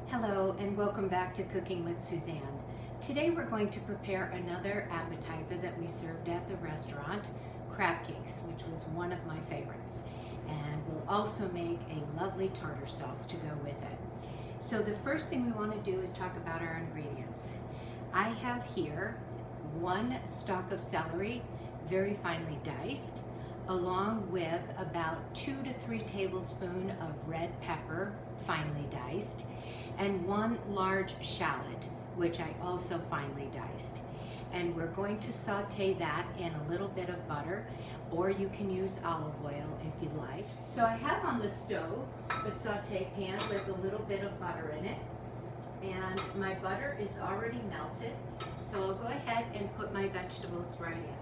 Hello and welcome back to Cooking with Suzanne. Today we're going to prepare another appetizer that we served at the restaurant, crab cakes, which was one of my favorites. And we'll also make a lovely tartar sauce to go with it. So the first thing we want to do is talk about our ingredients. I have here 1 stalk of celery, very finely diced, along with about 2 to 3 tablespoons of red pepper, finely diced, and 1 large shallot, which I also finely diced. And we're going to saute that in a little bit of butter, or you can use olive oil if you like. So I have on the stove a saute pan with a little bit of butter in it, and my butter is already melted, so I'll go ahead and put my vegetables right in.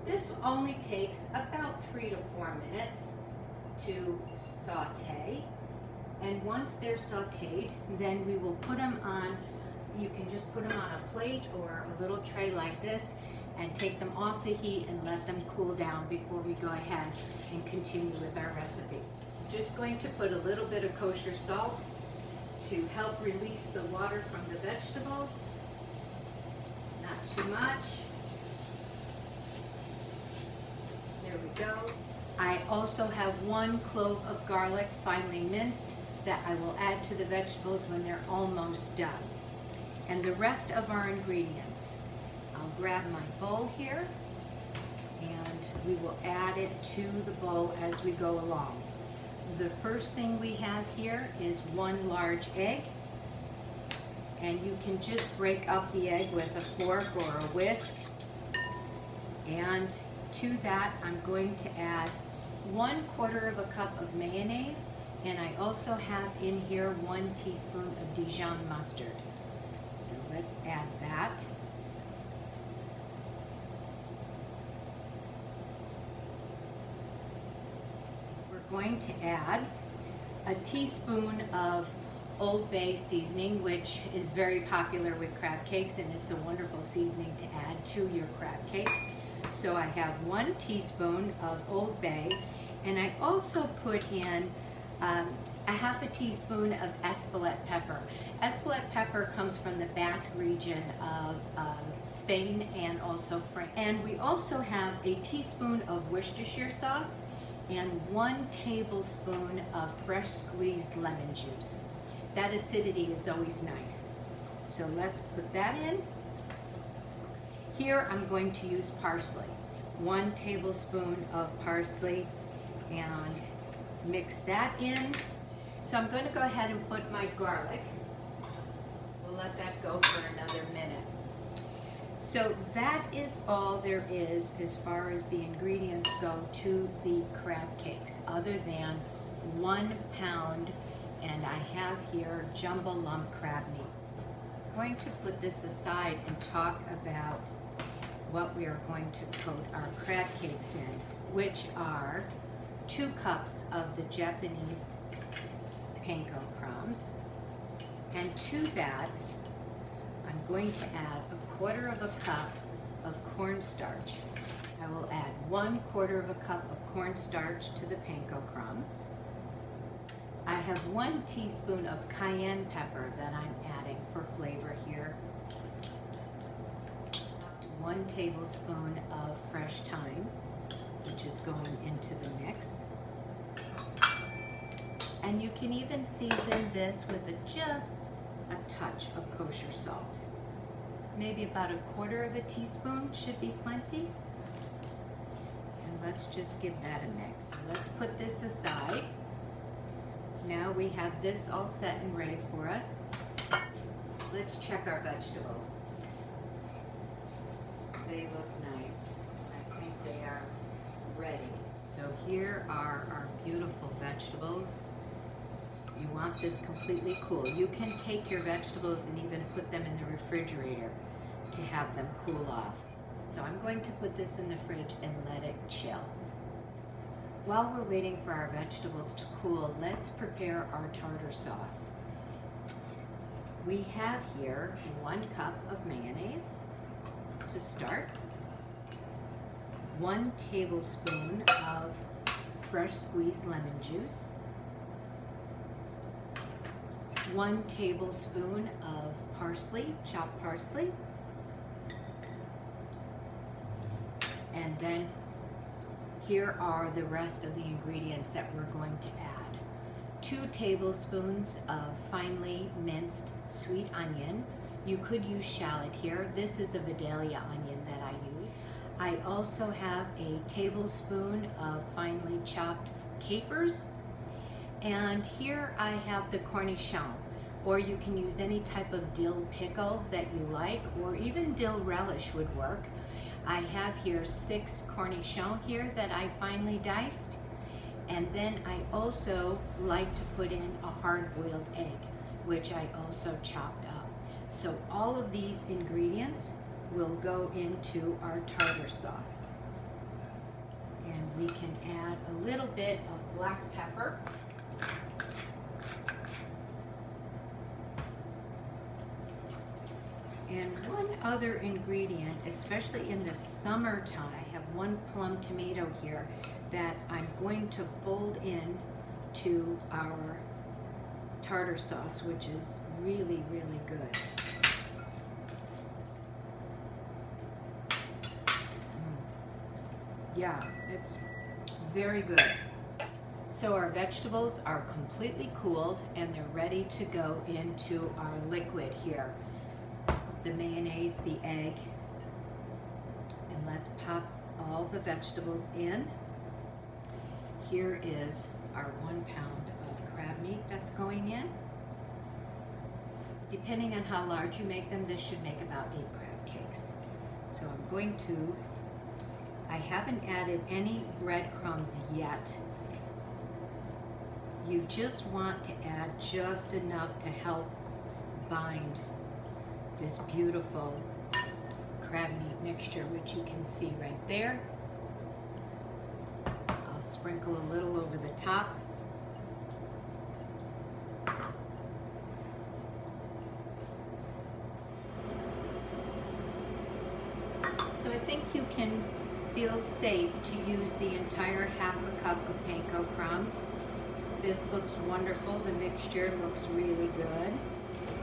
This only takes about 3 to 4 minutes to saute. And once they're sauteed, then we will put them on, you can just put them on a plate or a little tray like this and take them off the heat and let them cool down before we go ahead and continue with our recipe. Just going to put a little bit of kosher salt to help release the water from the vegetables. Not too much. There we go. I also have 1 clove of garlic finely minced that I will add to the vegetables when they're almost done. And the rest of our ingredients, I'll grab my bowl here and we will add it to the bowl as we go along. The first thing we have here is 1 large egg, and you can just break up the egg with a fork or a whisk. And to that I'm going to add 1/4 cup of mayonnaise, and I also have in here 1 teaspoon of Dijon mustard. So let's add that. We're going to add a teaspoon of Old Bay seasoning, which is very popular with crab cakes, and it's a wonderful seasoning to add to your crab cakes. So I have 1 teaspoon of Old Bay, and I also put in a 1/2 teaspoon of Espelette pepper. Espelette pepper comes from the Basque region of Spain and also France. And we also have a teaspoon of Worcestershire sauce and 1 tablespoon of fresh squeezed lemon juice. That acidity is always nice. So let's put that in. Here I'm going to use parsley. 1 tablespoon of parsley, and mix that in. So I'm going to go ahead and put my garlic. We'll let that go for another minute. So that is all there is as far as the ingredients go to the crab cakes, other than 1 pound, and I have here Jumbo Lump Crabmeat. I'm going to put this aside and talk about what we are going to coat our crab cakes in, which are 2 cups of the Japanese panko crumbs, and to that I'm going to add 1/4 cup of cornstarch. I will add 1/4 cup of cornstarch to the panko crumbs. I have 1 teaspoon of cayenne pepper that I'm adding for flavor here. 1 tablespoon of fresh thyme, which is going into the mix. And you can even season this with just a touch of kosher salt. Maybe about 1/4 teaspoon should be plenty. And let's just give that a mix. Let's put this aside. Now we have this all set and ready for us. Let's check our vegetables. They look nice. I think they are ready. So here are our beautiful vegetables. You want this completely cool. You can take your vegetables and even put them in the refrigerator to have them cool off. So I'm going to put this in the fridge and let it chill. While we're waiting for our vegetables to cool, let's prepare our tartar sauce. We have here 1 cup of mayonnaise to start, 1 tablespoon of fresh squeezed lemon juice, 1 tablespoon of parsley, chopped parsley. And then here are the rest of the ingredients that we're going to add. 2 tablespoons of finely minced sweet onion. You could use shallot here. This is a Vidalia onion that I use. I also have a tablespoon of finely chopped capers. And here I have the cornichon, or you can use any type of dill pickle that you like, or even dill relish would work. I have here 6 cornichons here that I finely diced. And then I also like to put in a hard-boiled egg, which I also chopped up. So all of these ingredients will go into our tartar sauce. And we can add a little bit of black pepper. And one other ingredient, especially in the summertime, I have 1 plum tomato here that I'm going to fold in to our tartar sauce, which is really, really good. Yeah, it's very good. So our vegetables are completely cooled and they're ready to go into our liquid here. The mayonnaise, the egg, and let's pop all the vegetables in. Here is our 1 pound of crab meat that's going in. Depending on how large you make them, this should make about 8 crab cakes. So I'm going to, I haven't added any breadcrumbs yet. You just want to add just enough to help bind this beautiful crab meat mixture, which you can see right there. I'll sprinkle a little over the top. So I think you can feel safe to use the entire ½ cup of panko crumbs. This looks wonderful. The mixture looks really good.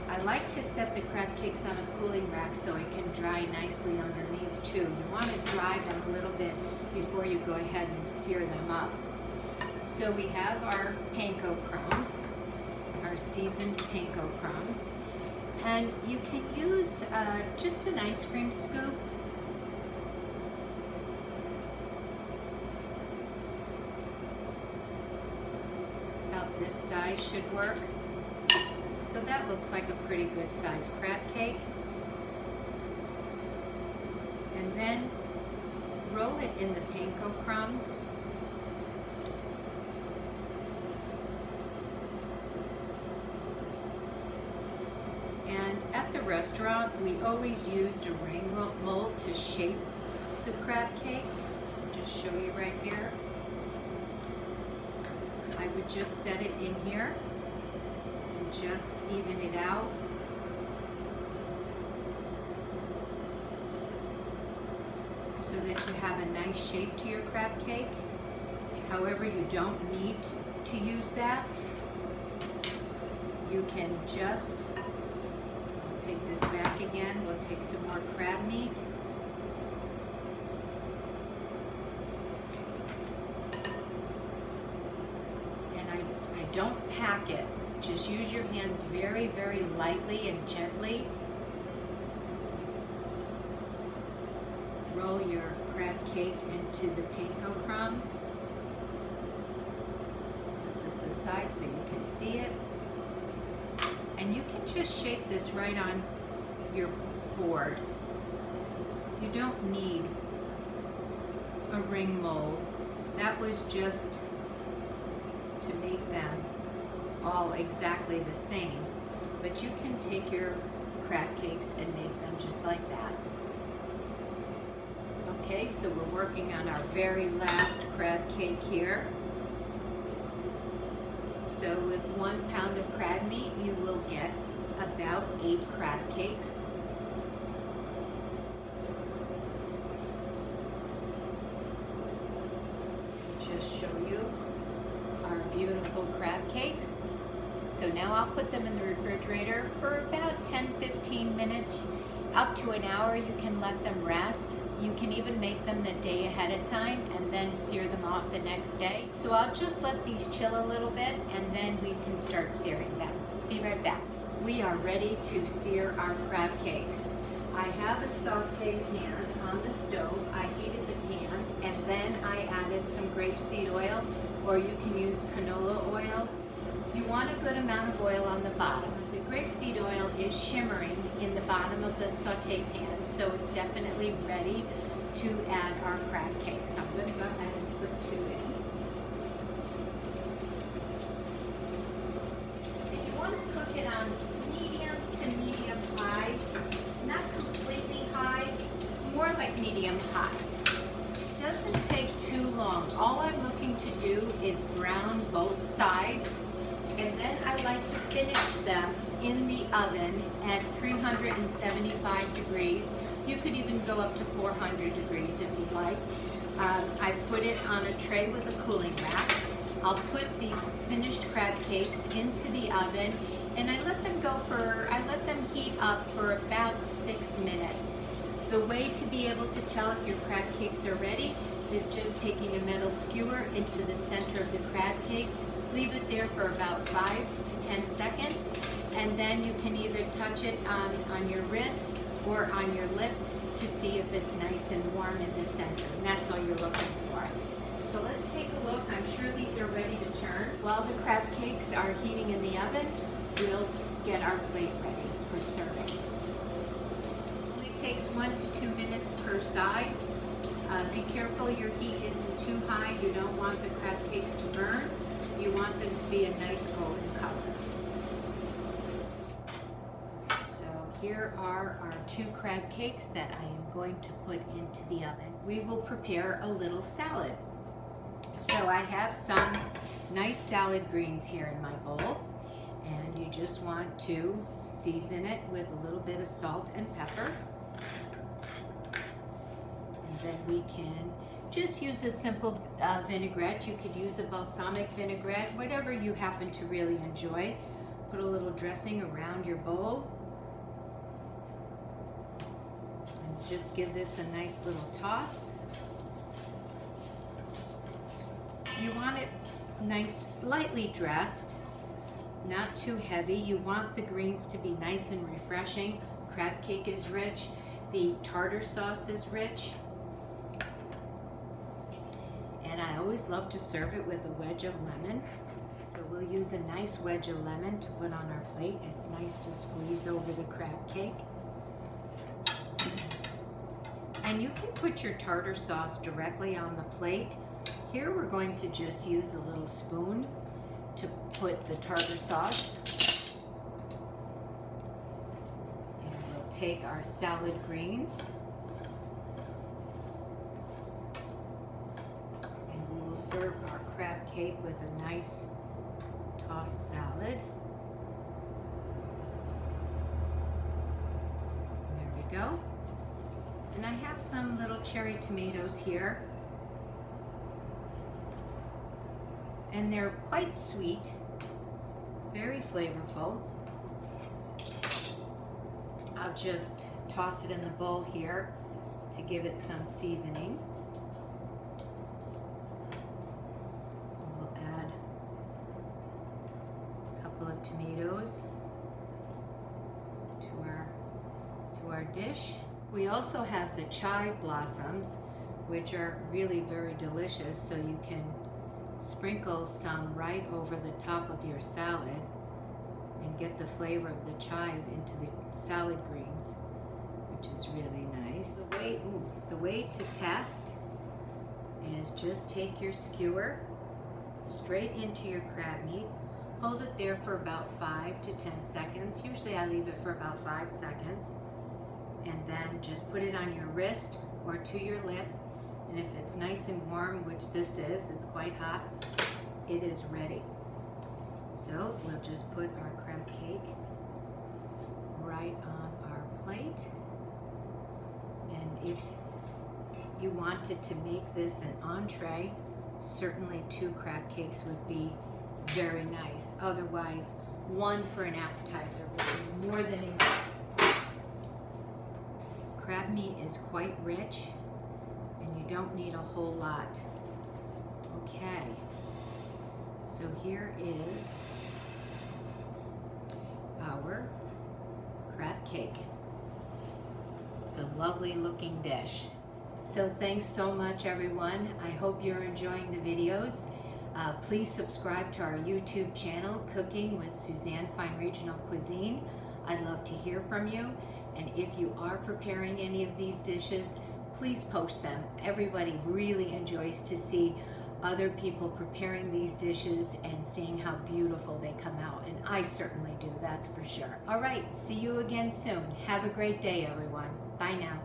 I like to set the crab cakes on a cooling rack so it can dry nicely underneath too. You want to dry them a little bit before you go ahead and sear them up. So we have our panko crumbs, our seasoned panko crumbs, and you can use just an ice cream scoop. About this size should work. So that looks like a pretty good sized crab cake. And then roll it in the panko crumbs. And at the restaurant, we always used a ring mold to shape the crab cake. I'll just show you right here. I would just set it in here. Just even it out. So that you have a nice shape to your crab cake. However, you don't need to use that. You can just, I'll take this back again, we'll take some more crab meat. And I don't pack it. Just use your hands very, very lightly and gently. Roll your crab cake into the panko crumbs. Set this aside so you can see it. And you can just shape this right on your board. You don't need a ring mold. That was just to make them all exactly the same, but you can take your crab cakes and make them just like that. Okay, so we're working on our very last crab cake here. So with 1 pound of crab meat, you will get about 8 crab cakes. Just show you our beautiful crab cakes. So now I'll put them in the refrigerator for about 10-15 minutes, up to an hour. You can let them rest. You can even make them the day ahead of time and then sear them off the next day. So I'll just let these chill a little bit and then we can start searing them. Be right back. We are ready to sear our crab cakes. I have a saute pan on the stove. I heated the pan and then I added some grapeseed oil, or you can use canola oil. You want a good amount of oil on the bottom. The grapeseed oil is shimmering in the bottom of the saute pan, so it's definitely ready to add our crab cakes. So I'm going to go ahead and put 2 in. If you want to cook it on medium to medium high, not completely high, more like medium high. It doesn't take too long. All I'm looking to do is brown both sides, and then I like to finish them in the oven at 375 degrees. You could even go up to 400 degrees if you'd like. I put it on a tray with a cooling rack. I'll put the finished crab cakes into the oven, and I let them heat up for about 6 minutes. The way to be able to tell if your crab cakes are ready is just taking a metal skewer into the center of the crab cake. Leave it there for about 5 to 10 seconds, and then you can either touch it on your wrist or on your lip to see if it's nice and warm in the center. And that's all you're looking for. So let's take a look. I'm sure these are ready to turn. While the crab cakes are heating in the oven, we'll get our plate ready for serving. It only takes 1 to 2 minutes per side. Be careful your heat isn't too high. You don't want the crab cakes to burn. You want them to be a nice golden color. So here are our 2 crab cakes that I am going to put into the oven. We will prepare a little salad. So I have some nice salad greens here in my bowl, and you just want to season it with a little bit of salt and pepper. And then we can just use a simple vinaigrette. You could use a balsamic vinaigrette, whatever you happen to really enjoy. Put a little dressing around your bowl. And just give this a nice little toss. You want it nice, lightly dressed, not too heavy. You want the greens to be nice and refreshing. Crab cake is rich. The tartar sauce is rich. And I always love to serve it with a wedge of lemon. So we'll use a nice wedge of lemon to put on our plate. It's nice to squeeze over the crab cake. And you can put your tartar sauce directly on the plate. Here we're going to just use a little spoon to put the tartar sauce. And we'll take our salad greens. Serve our crab cake with a nice tossed salad. There we go. And I have some little cherry tomatoes here. And they're quite sweet, very flavorful. I'll just toss it in the bowl here to give it some seasoning. Of tomatoes to our dish. We also have the chive blossoms, which are really very delicious, so you can sprinkle some right over the top of your salad and get the flavor of the chive into the salad greens, which is really nice. The way to test is just take your skewer straight into your crab meat. Hold it there for about 5 to 10 seconds. Usually I leave it for about 5 seconds. And then just put it on your wrist or to your lip. And if it's nice and warm, which this is, it's quite hot, it is ready. So we'll just put our crab cake right on our plate. And if you wanted to make this an entree, certainly 2 crab cakes would be very nice. Otherwise, one for an appetizer will be more than enough. Crab meat is quite rich, and you don't need a whole lot. Okay, so here is our crab cake. It's a lovely looking dish. So thanks so much, everyone. I hope you're enjoying the videos. Please subscribe to our YouTube channel, Cooking with Suzanne Fine Regional Cuisine. I'd love to hear from you. And if you are preparing any of these dishes, please post them. Everybody really enjoys to see other people preparing these dishes and seeing how beautiful they come out. And I certainly do, that's for sure. All right, see you again soon. Have a great day, everyone. Bye now.